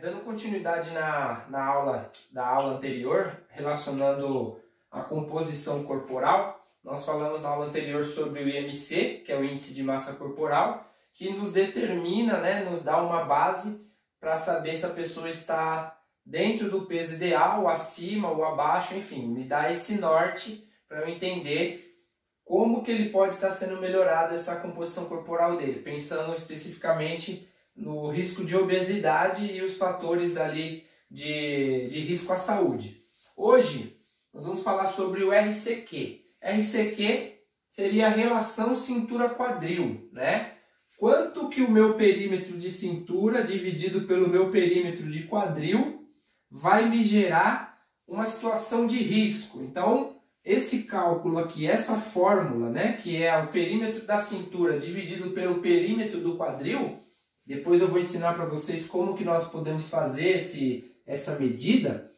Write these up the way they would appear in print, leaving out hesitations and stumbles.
Dando continuidade na aula anterior, relacionando a composição corporal, nós falamos na aula anterior sobre o IMC, que é o Índice de Massa Corporal, que nos determina, nos dá uma base para saber se a pessoa está dentro do peso ideal, acima ou abaixo, enfim, me dá esse norte para eu entender como que ele pode estar sendo melhorado essa composição corporal dele, pensando especificamente no risco de obesidade e os fatores ali de risco à saúde. Hoje nós vamos falar sobre o RCQ. RCQ seria a relação cintura-quadril, Quanto que o meu perímetro de cintura dividido pelo meu perímetro de quadril vai me gerar uma situação de risco. Então, esse cálculo aqui, essa fórmula, que é o perímetro da cintura dividido pelo perímetro do quadril, depois eu vou ensinar para vocês como que nós podemos fazer essa medida.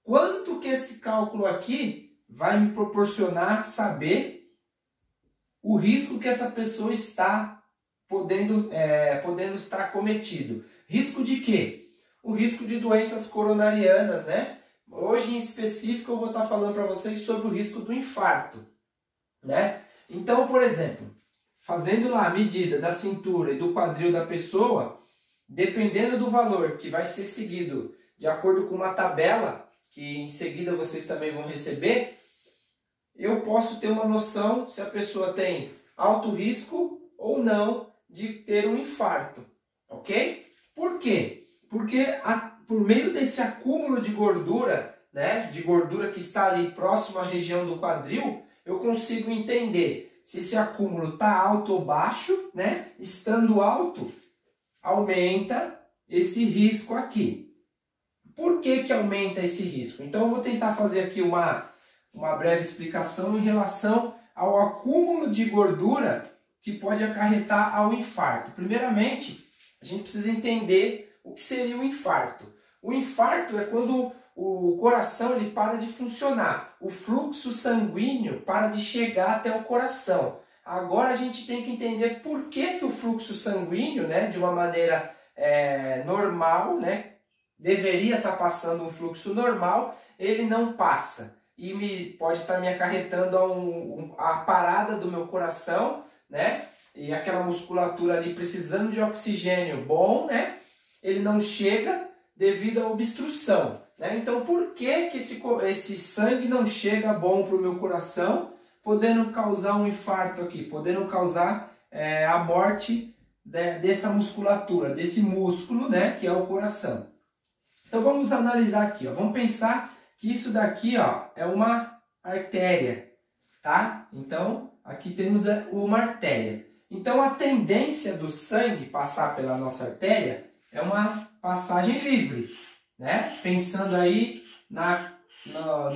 Quanto que esse cálculo aqui vai me proporcionar saber o risco que essa pessoa está podendo estar cometido. Risco de quê? O risco de doenças coronarianas, Hoje em específico eu vou estar falando para vocês sobre o risco do infarto, Então, por exemplo, fazendo lá a medida da cintura e do quadril da pessoa, dependendo do valor que vai ser seguido de acordo com uma tabela, que em seguida vocês também vão receber, eu posso ter uma noção se a pessoa tem alto risco ou não de ter um infarto, ok? Por quê? Porque por meio desse acúmulo de gordura, de gordura que está ali próximo à região do quadril, eu consigo entender se esse acúmulo está alto ou baixo, Estando alto, aumenta esse risco aqui. Por que aumenta esse risco? Então eu vou tentar fazer aqui uma breve explicação em relação ao acúmulo de gordura que pode acarretar ao infarto. Primeiramente, a gente precisa entender o que seria o infarto. O infarto é quando o coração ele para de funcionar, o fluxo sanguíneo para de chegar até o coração. Agora a gente tem que entender por que o fluxo sanguíneo, de uma maneira normal, deveria estar passando um fluxo normal, ele não passa. E pode estar me acarretando a parada do meu coração, E aquela musculatura ali precisando de oxigênio bom, Ele não chega devido à obstrução. Então, por que esse sangue não chega bom para o meu coração, podendo causar um infarto aqui, podendo causar a morte dessa musculatura, desse músculo, que é o coração. Então, vamos analisar aqui. Vamos pensar que isso daqui é uma artéria, Então, aqui temos uma artéria. Então, a tendência do sangue passar pela nossa artéria é uma passagem livre, Pensando aí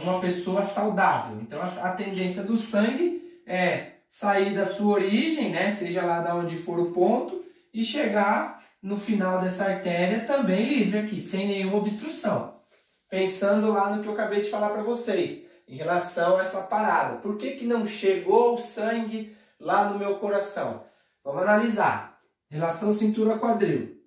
numa pessoa saudável. Então, a tendência do sangue é sair da sua origem, Seja lá de onde for o ponto, e chegar no final dessa artéria também livre aqui, sem nenhuma obstrução. Pensando lá no que eu acabei de falar para vocês, em relação a essa parada. Por que não chegou o sangue lá no meu coração? Vamos analisar. Relação cintura-quadril.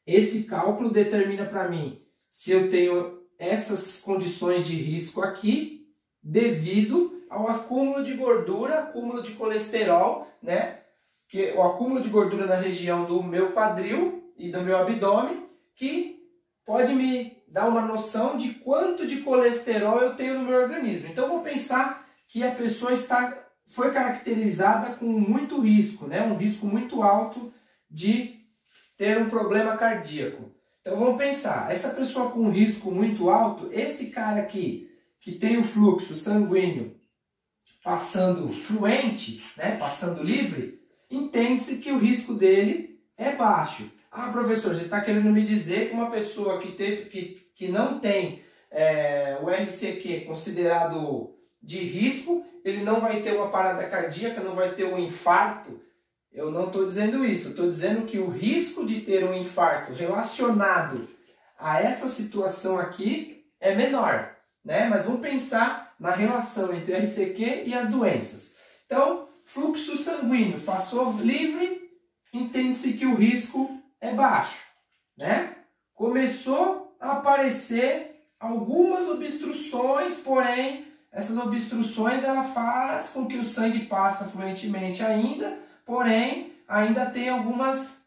Esse cálculo determina para mim se eu tenho essas condições de risco aqui devido ao acúmulo de gordura, acúmulo de colesterol, Que o acúmulo de gordura na região do meu quadril e do meu abdômen, que pode me dar uma noção de quanto de colesterol eu tenho no meu organismo. Então, vou pensar que a pessoa foi caracterizada com muito risco, um risco muito alto de ter um problema cardíaco. Então, vamos pensar, essa pessoa com risco muito alto, esse cara aqui, que tem o fluxo sanguíneo passando fluente, passando livre, entende-se que o risco dele é baixo. Ah, professor, você está querendo me dizer que uma pessoa que não tem o RCQ considerado de risco, ele não vai ter uma parada cardíaca, não vai ter um infarto? Eu não estou dizendo isso. Eu estou dizendo que o risco de ter um infarto relacionado a essa situação aqui é menor, Mas vamos pensar na relação entre RCQ e as doenças. Então, fluxo sanguíneo passou livre, entende-se que o risco é baixo, começou a aparecer algumas obstruções, porém, essas obstruções ela faz com que o sangue passe fluentemente ainda, porém, ainda tem algumas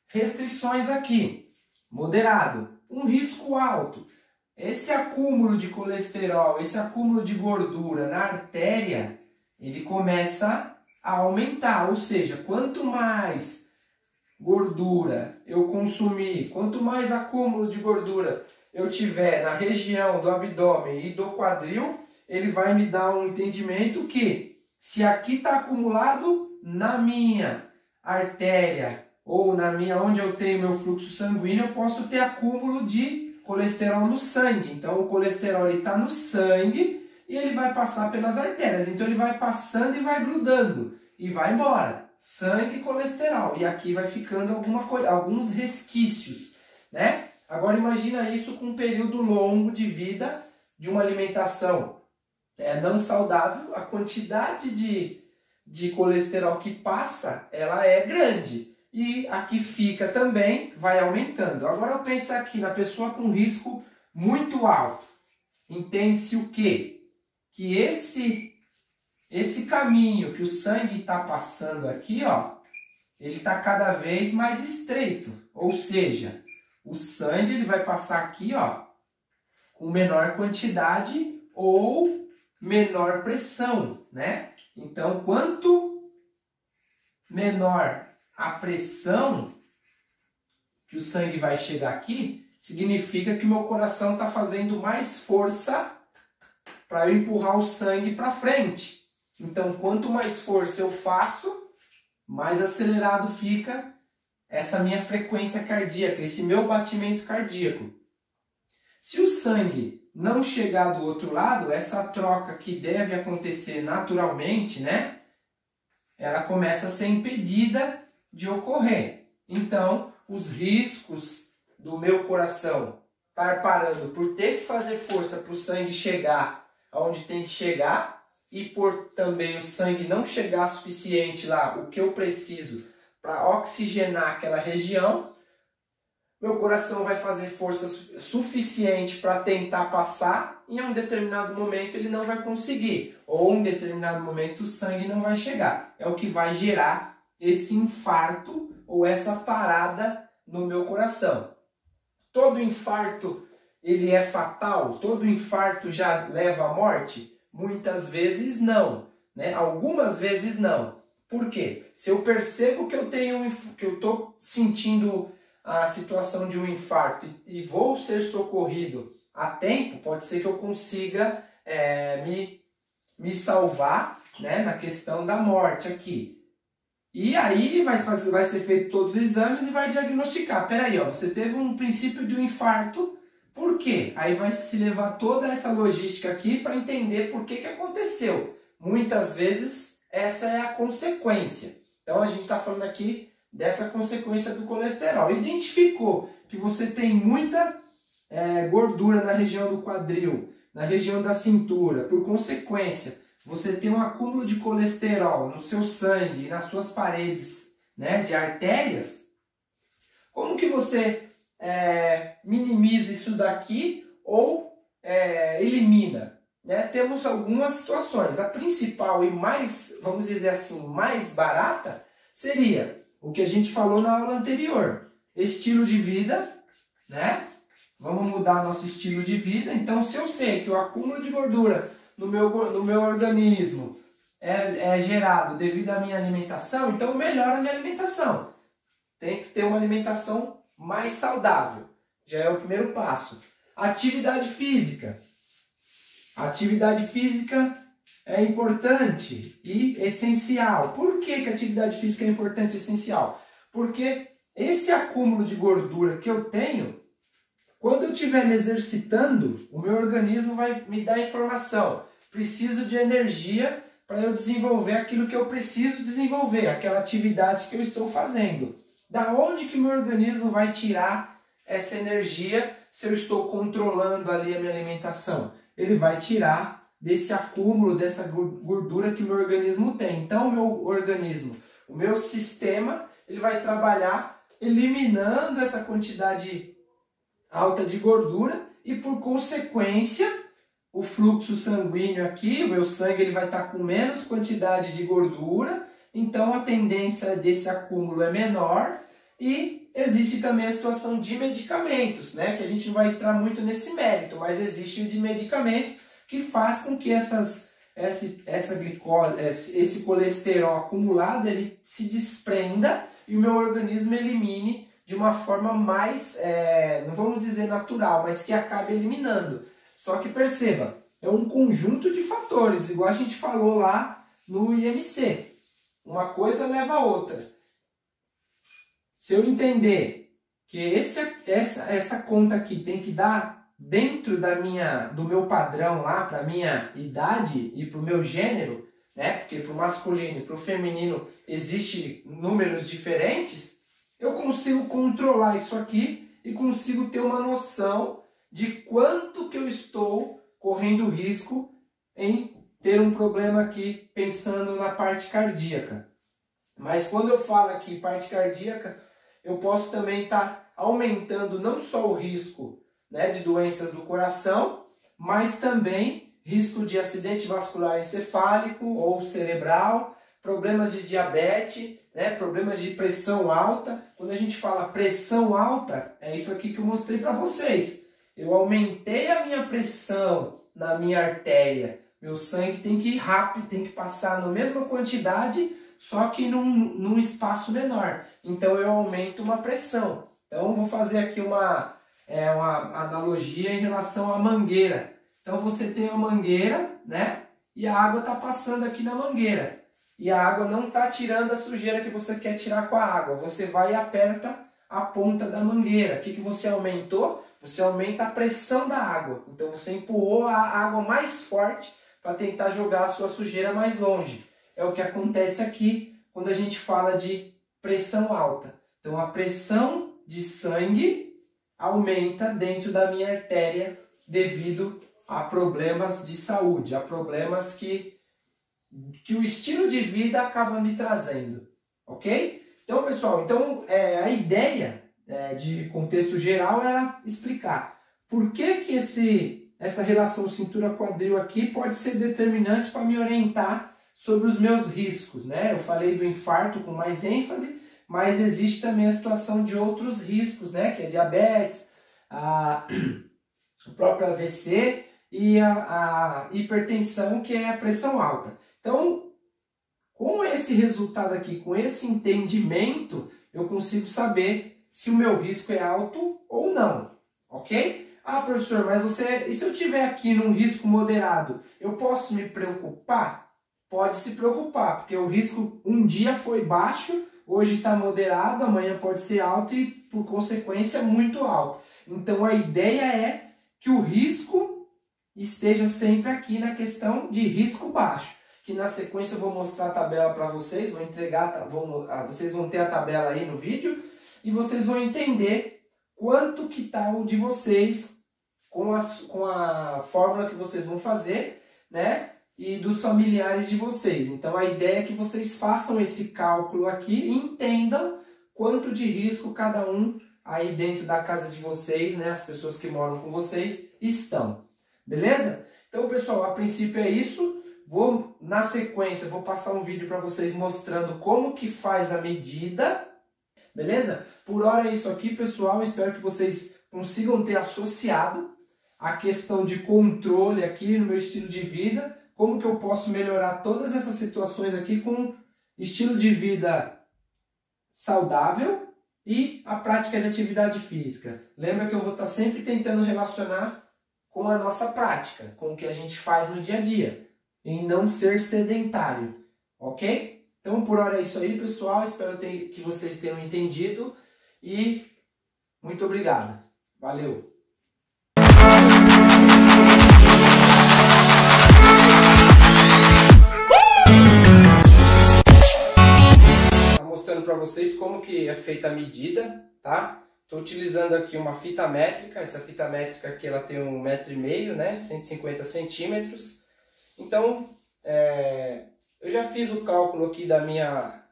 restrições aqui. Moderado, um risco alto. Esse acúmulo de colesterol, esse acúmulo de gordura na artéria, ele começa a aumentar, ou seja, quanto mais gordura eu consumir, quanto mais acúmulo de gordura eu tiver na região do abdômen e do quadril, ele vai me dar um entendimento que se aqui está acumulado na minha artéria ou na minha onde eu tenho meu fluxo sanguíneo, eu posso ter acúmulo de colesterol no sangue. Então o colesterol está no sangue e ele vai passar pelas artérias. Então ele vai passando e vai grudando e vai embora. Sangue e colesterol. E aqui vai ficando alguns resquícios, né? Agora imagina isso com um período longo de vida de uma alimentação não saudável. A quantidade de colesterol que passa, ela é grande. E aqui fica também, vai aumentando. Agora eu penso aqui na pessoa com risco muito alto. Entende-se o quê? Que esse caminho que o sangue está passando aqui, ó, ele está cada vez mais estreito. Ou seja, o sangue ele vai passar aqui, ó, com menor quantidade ou menor pressão, né? Então, quanto menor a pressão que o sangue vai chegar aqui, significa que o meu coração está fazendo mais força para eu empurrar o sangue para frente. Então, quanto mais força eu faço, mais acelerado fica essa minha frequência cardíaca, esse meu batimento cardíaco. Se o sangue não chegar do outro lado, essa troca que deve acontecer naturalmente, né? Ela começa a ser impedida de ocorrer. Então, os riscos do meu coração estar parando por ter que fazer força para o sangue chegar aonde tem que chegar e por também o sangue não chegar suficiente lá, o que eu preciso para oxigenar aquela região, meu coração vai fazer força suficiente para tentar passar e em um determinado momento ele não vai conseguir. Ou em um determinado momento o sangue não vai chegar. É o que vai gerar esse infarto ou essa parada no meu coração. Todo infarto ele é fatal? Todo infarto já leva à morte? Muitas vezes não, né? Algumas vezes não. Por quê? Se eu percebo que eu estou sentindo a situação de um infarto e vou ser socorrido a tempo, pode ser que eu consiga me salvar, né, na questão da morte aqui. E aí vai ser feito todos os exames e vai diagnosticar. Peraí, ó, você teve um princípio de um infarto, por quê? Aí vai se levar toda essa logística aqui para entender por que aconteceu. Muitas vezes essa é a consequência. Então a gente está falando aqui dessa consequência do colesterol. Identificou que você tem muita gordura na região do quadril, na região da cintura, por consequência, você tem um acúmulo de colesterol no seu sangue e nas suas paredes, né, de artérias. Como que você minimiza isso daqui ou elimina? Né? Temos algumas situações. A principal e mais, vamos dizer assim, mais barata seria o que a gente falou na aula anterior. Estilo de vida, né? Vamos mudar nosso estilo de vida. Então, se eu sei que o acúmulo de gordura no meu organismo é gerado devido à minha alimentação, então melhora a minha alimentação. Tem que ter uma alimentação mais saudável. Já é o primeiro passo. Atividade física. A atividade física é importante e essencial. Por que a atividade física é importante e essencial? Porque esse acúmulo de gordura que eu tenho, quando eu estiver me exercitando, o meu organismo vai me dar informação. Preciso de energia para eu desenvolver aquilo que eu preciso desenvolver, aquela atividade que eu estou fazendo. Da onde que o meu organismo vai tirar essa energia se eu estou controlando ali a minha alimentação? Ele vai tirar desse acúmulo, dessa gordura que o meu organismo tem. Então, o meu organismo, o meu sistema, ele vai trabalhar eliminando essa quantidade alta de gordura e, por consequência, o fluxo sanguíneo aqui, o meu sangue ele vai estar com menos quantidade de gordura, então a tendência desse acúmulo é menor. E existe também a situação de medicamentos, né? Que a gente não vai entrar muito nesse mérito, mas existe o de medicamentos que faz com que essa glicose, esse colesterol acumulado ele se desprenda e o meu organismo elimine de uma forma mais, não vamos dizer natural, mas que acabe eliminando. Só que perceba, é um conjunto de fatores, igual a gente falou lá no IMC. Uma coisa leva a outra. Se eu entender que essa conta aqui tem que dar dentro do meu padrão lá, para a minha idade e para o meu gênero, né? Porque para o masculino e para o feminino existe números diferentes, eu consigo controlar isso aqui e consigo ter uma noção de quanto que eu estou correndo risco em ter um problema aqui pensando na parte cardíaca. Mas quando eu falo aqui parte cardíaca, eu posso também estar aumentando não só o risco, né, de doenças do coração, mas também risco de acidente vascular encefálico ou cerebral, problemas de diabetes, né, problemas de pressão alta. Quando a gente fala pressão alta, é isso aqui que eu mostrei para vocês. Eu aumentei a minha pressão na minha artéria. Meu sangue tem que ir rápido, tem que passar na mesma quantidade, só que num espaço menor. Então eu aumento uma pressão. Então vou fazer aqui uma analogia em relação à mangueira. Então você tem a mangueira, né? E a água está passando aqui na mangueira. E a água não está tirando a sujeira que você quer tirar com a água. Você vai e aperta a ponta da mangueira. O que você aumentou? Você aumenta a pressão da água. Então você empurrou a água mais forte para tentar jogar a sua sujeira mais longe. É o que acontece aqui quando a gente fala de pressão alta. Então a pressão de sangue aumenta dentro da minha artéria devido a problemas de saúde, a problemas que o estilo de vida acaba me trazendo, ok? Então, pessoal, a ideia de contexto geral era explicar por que essa relação cintura-quadril aqui pode ser determinante para me orientar sobre os meus riscos, né? Eu falei do infarto com mais ênfase, mas existe também a situação de outros riscos, né? Que é diabetes, o próprio AVC e a hipertensão, que é a pressão alta. Então, com esse resultado aqui, com esse entendimento, eu consigo saber se o meu risco é alto ou não, ok? Ah, professor, mas e se eu estiver aqui num risco moderado, eu posso me preocupar? Pode se preocupar, porque o risco um dia foi baixo, hoje está moderado, amanhã pode ser alto e, por consequência, muito alto. Então, a ideia é que o risco esteja sempre aqui na questão de risco baixo. Que na sequência eu vou mostrar a tabela para vocês, vocês vão ter a tabela aí no vídeo e vocês vão entender quanto que está o de vocês com a fórmula que vocês vão fazer, né? E dos familiares de vocês. Então a ideia é que vocês façam esse cálculo aqui e entendam quanto de risco cada um aí dentro da casa de vocês, né, as pessoas que moram com vocês, estão. Beleza? Então, pessoal, a princípio é isso. Na sequência, vou passar um vídeo para vocês mostrando como que faz a medida. Beleza? Por hora é isso aqui, pessoal. Espero que vocês consigam ter associado a questão de controle aqui no meu estilo de vida. Como que eu posso melhorar todas essas situações aqui com estilo de vida saudável e a prática de atividade física. Lembra que eu vou estar sempre tentando relacionar com a nossa prática, com o que a gente faz no dia a dia, em não ser sedentário, ok? Então, por hora é isso aí, pessoal. Espero que vocês tenham entendido e muito obrigado. Valeu! Para vocês como que é feita a medida, tá? Estou utilizando aqui uma fita métrica. Essa fita métrica aqui ela tem 1,5 m, né? 150 centímetros. Então, eu já fiz o cálculo aqui da minha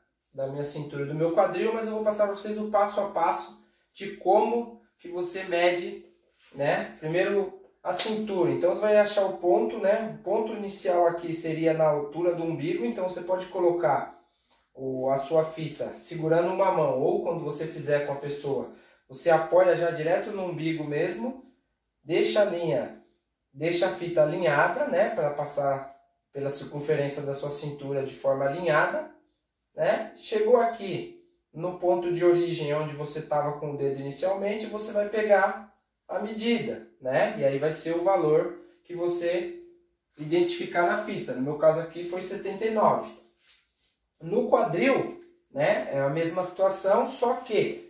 cintura, do meu quadril, mas eu vou passar para vocês o passo a passo de como que você mede né? Primeiro a cintura, então você vai achar o ponto, né? O ponto inicial aqui seria na altura do umbigo, então você pode colocar a sua fita segurando uma mão, ou quando você fizer com a pessoa, você apoia já direto no umbigo mesmo, deixa a fita alinhada, né? Para passar pela circunferência da sua cintura de forma alinhada, né? Chegou aqui no ponto de origem onde você estava com o dedo inicialmente, você vai pegar a medida, né? E aí vai ser o valor que você identificar na fita. No meu caso aqui foi 79. No quadril, né, é a mesma situação, só que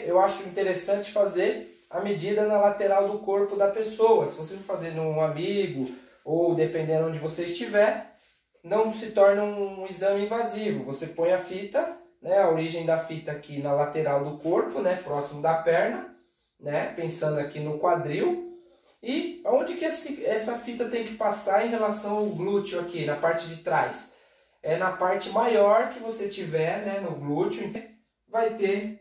eu acho interessante fazer a medida na lateral do corpo da pessoa. Se você for fazer num amigo ou dependendo onde você estiver, não se torna um exame invasivo. Você põe a fita, né, a origem da fita aqui na lateral do corpo, né, próximo da perna, né, pensando aqui no quadril. E onde que essa fita tem que passar em relação ao glúteo aqui, na parte de trás? É na parte maior que você tiver, né, no glúteo, vai ter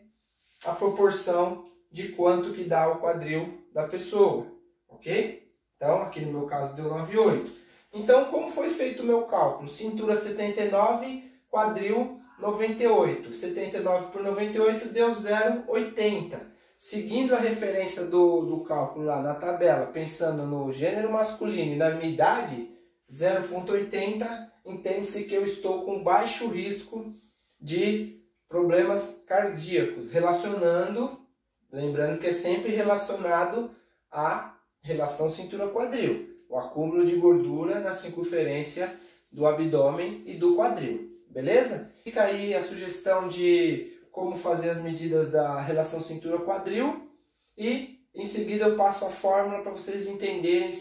a proporção de quanto que dá o quadril da pessoa, ok? Então, aqui no meu caso deu 9,8. Então, como foi feito o meu cálculo? Cintura 79, quadril 98. 79 por 98 deu 0,80. Seguindo a referência do cálculo lá na tabela, pensando no gênero masculino e na minha idade, 0,80, entende-se que eu estou com baixo risco de problemas cardíacos, lembrando que é sempre relacionado à relação cintura-quadril, o acúmulo de gordura na circunferência do abdômen e do quadril, beleza? Fica aí a sugestão de como fazer as medidas da relação cintura-quadril e em seguida eu passo a fórmula para vocês entenderem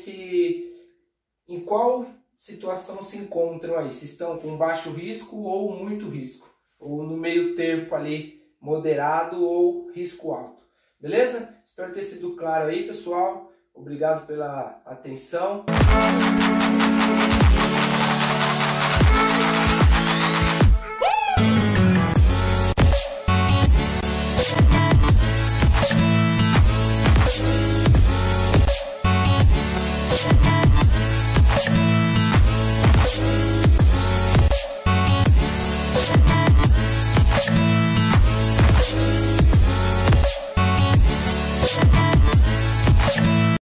em qual situação se encontram aí, se estão com baixo risco ou muito risco, ou no meio termo ali, moderado ou risco alto. Beleza? Espero ter sido claro aí, pessoal. Obrigado pela atenção.